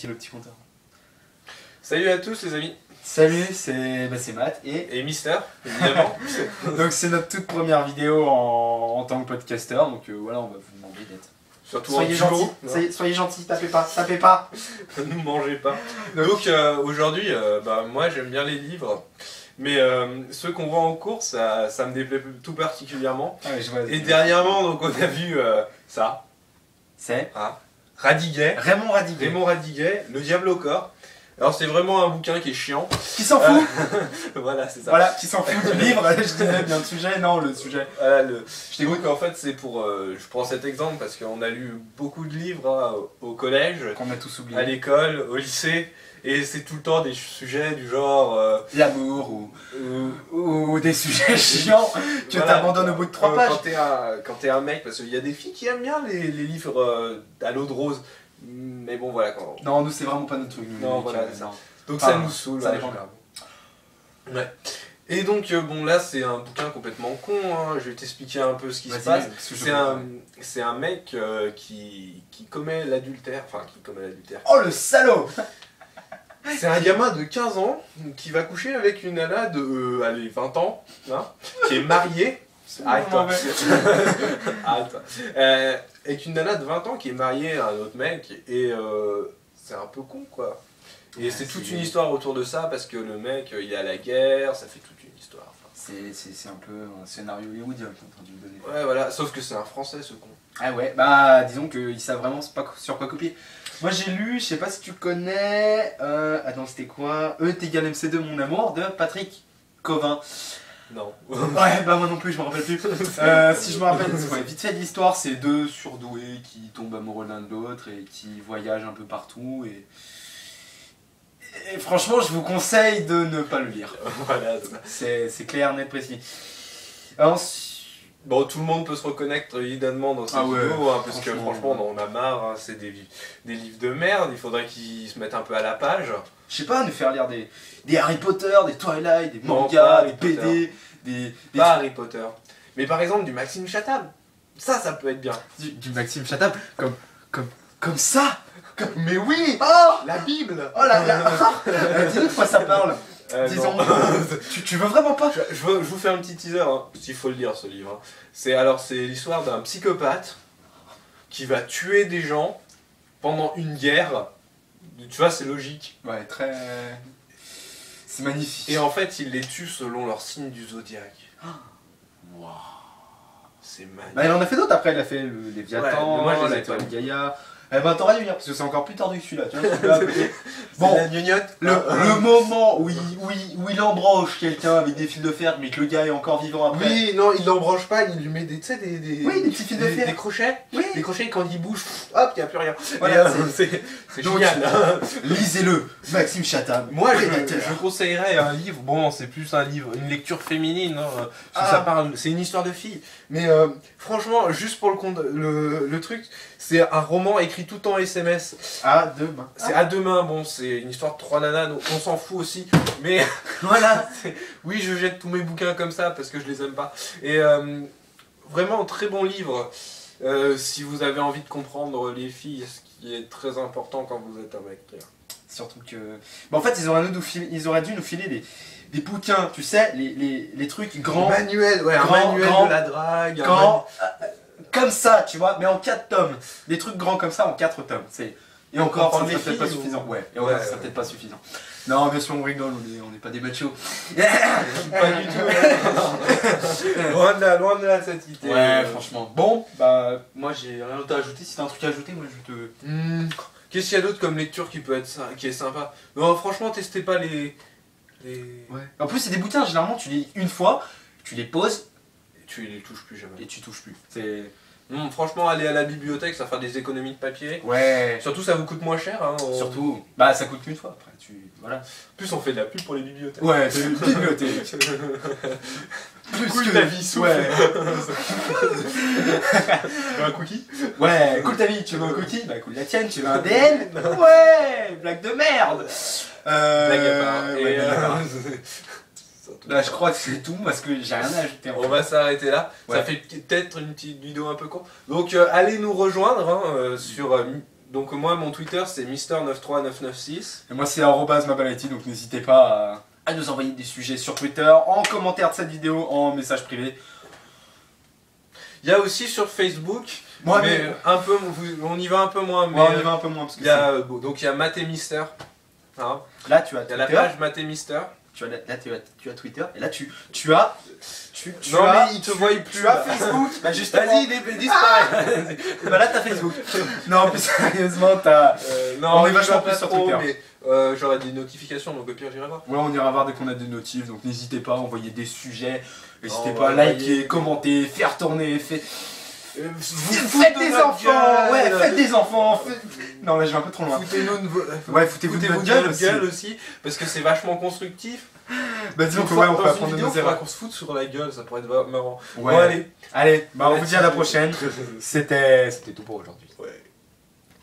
Le petit compteur. Salut à tous les amis. Salut, c'est Matt et Mister, évidemment. Donc c'est notre toute première vidéo en tant que podcasteur, donc voilà, on va vous demander d'être. Surtout soyez gentils, soyez gentils, tapez pas. Ne nous mangez pas. Donc aujourd'hui, moi j'aime bien les livres, mais ceux qu'on voit en cours, ça me déplaît tout particulièrement. Ah ouais, je vois, et dernièrement, donc on a vu ça. C'est Radiguet. Raymond Radiguet, Le Diable au corps. Alors c'est vraiment un bouquin qui est chiant. Qui s'en fout. Voilà, c'est ça. Voilà, qui s'en fout du livre, je disais bien le sujet, non, le sujet. Voilà, je t'écoute qu'en fait c'est pour... je prends cet exemple parce qu'on a lu beaucoup de livres au collège, qu'on a tous oublié, à l'école, au lycée, et c'est tout le temps des sujets du genre... l'amour ou des sujets chiants que voilà, t'abandonnes au bout de 3 pages. Quand t'es un mec, parce qu'il y a des filles qui aiment bien les livres à l'eau de rose. Mais bon voilà quand... Non, nous c'est vraiment pas notre truc. Non, voilà, c'est ça. Non. Donc Enfin, ça nous saoule. Ça dépend. Ouais. Et donc bon là c'est un bouquin complètement con, hein. Je vais t'expliquer un peu ce qui se passe. C'est un mec qui commet l'adultère, Oh le salaud. C'est un gamin de 15 ans qui va coucher avec une nana de 20 ans, hein, qui est mariée. Arrête-toi. Arrête-toi. Avec une nana de 20 ans qui est mariée à un autre mec, et c'est un peu con quoi. Et c'est toute une histoire autour de ça parce que le mec il est à la guerre, ça fait toute une histoire. Enfin, c'est un peu un scénario hollywoodien qui est en train de lui donner. Ouais voilà, sauf que c'est un français ce con. Ah ouais, bah disons qu'ils savent vraiment pas sur quoi copier. Moi j'ai lu, je sais pas si tu connais, attends c'était quoi, E est égal MC2 mon amour de Patrick Covin. Non. Ouais, bah moi non plus, je me rappelle plus. Si je me rappelle, ouais, vite fait l'histoire, c'est deux surdoués qui tombent amoureux l'un de l'autre et qui voyagent un peu partout. Et franchement, je vous conseille de ne pas le lire. Voilà, c'est clair, net, précis. Alors, bon, tout le monde peut se reconnaître évidemment dans ces vidéos, hein, parce que franchement, on a marre, hein, c'est des livres de merde, il faudrait qu'ils se mettent un peu à la page. Je sais pas, nous faire lire des Harry Potter, des Twilight, des mangas, des BD, pas Harry Potter. Mais par exemple, du Maxime Chatham, ça peut être bien. Du Maxime Chatham, comme ça. Mais oui. Oh, la Bible. Oh dis-nous de quoi ça parle. Disons, tu veux vraiment pas? Je vous fais un petit teaser, hein, s'il faut le lire ce livre. Hein. C'est l'histoire d'un psychopathe qui va tuer des gens pendant une guerre. Tu vois, c'est logique. Ouais, très... C'est magnifique. Et en fait, il les tue selon leur signe du zodiaque. Waouh. C'est magnifique. Bah, il en a fait d'autres après, il a fait le Léviathan, ouais, moi je il les a ai pas fait le Gaïa. Eh ben t'aurais dû lire, parce que c'est encore plus tordu que celui-là, tu vois. Bon, la gnognotte. Le moment où il embranche quelqu'un avec des fils de fer, mais que le gars est encore vivant après. Oui, non, il l'embranche pas, il lui met des petits fils de fer. Des crochets. Oui. Des crochets, quand il bouge, hop, il n'y a plus rien. Voilà, c'est génial. Lisez-le, Maxime Chatham. Moi, je conseillerais un livre, bon, c'est plus un livre, une lecture féminine, hein, parce que ça parle, c'est une histoire de fille. Mais franchement, juste pour le truc, c'est un roman écrit tout en SMS. À deux mains. C'est à deux mains, bon, c'est une histoire de 3 nanas, donc on s'en fout aussi. Mais voilà. Oui, je jette tous mes bouquins comme ça parce que je les aime pas. Et vraiment, très bon livre. Si vous avez envie de comprendre les filles, ce qui est très important quand vous êtes un mec. Surtout que... Bah, en fait, ils auraient dû nous filer des bouquins, tu sais, les trucs grands. Manuel, ouais, un manuel de la drague. Comme ça, tu vois, mais en 4 tomes. Des trucs grands comme ça en 4 tomes. Et encore, ça serait peut-être pas suffisant. Ouais, et encore, ça serait peut-être pas suffisant. Non, bien sûr, on rigole, on n'est pas des machos. Pas du tout. Loin de là, cette idée. Ouais, franchement. Bon, bah, moi j'ai rien d'autre à ajouter. Si t'as un truc à ajouter, moi je te... Qu'est-ce qu'il y a d'autre comme lecture qui est sympa? Non, franchement, testez pas les... Ouais. En plus, c'est des bouquins, généralement, tu lis une fois, tu les poses, et tu les touches plus jamais. Et tu touches plus. C'est... franchement, aller à la bibliothèque, ça fera des économies de papier. Ouais. Surtout, ça vous coûte moins cher. Hein, Surtout, bah ça coûte qu'une fois après. Voilà. En plus, on fait de la pub pour les bibliothèques. Ouais, c'est une bibliothèque. Plus cool ta vie, souffle. Ouais. Tu veux un cookie? Ouais, cool ta vie, tu veux un cookie? Bah cool la tienne, tu veux un DN? Ouais, blague de merde. Blague à part. Ouais, là, je crois que c'est tout parce que j'ai rien à ajouter. On va s'arrêter là. Ouais. Ça fait peut-être une petite vidéo un peu courte. Donc, allez nous rejoindre hein, sur Donc moi mon Twitter c'est Mister93996. Et moi c'est @mabalati, donc n'hésitez pas à nous envoyer des sujets sur Twitter, en commentaire de cette vidéo, en message privé. Il y a aussi sur Facebook, mais un peu, on y va un peu moins. Mais on y va un peu moins parce que donc il y a Maté Mister. Hein. Là tu as Twitter. Il y a la page Maté Mister. Tu as Twitter et là tu as mais il te voit plus. Tu as Facebook. Bah justement. Vas-y, disparaît. Bah là t'as Facebook. Non plus sérieusement t'as. Non, on est vachement plus sur Twitter. Mais j'aurai des notifications donc au pire j'irai voir. Ouais, on ira voir dès qu'on a des notifs, donc n'hésitez pas à envoyer des sujets, n'hésitez pas à liker, commenter, faire tourner, faites des enfants, ouais, faites des enfants, Non là je vais un peu trop loin. Foutez-vous de votre gueule aussi, parce que c'est vachement constructif. Bah disons que ouais, on peut apprendre de nos erreurs. Qu'on se foute sur la gueule, ça pourrait être marrant. Ouais. Bon, allez, bah on vous dit à la prochaine. C'était tout pour aujourd'hui.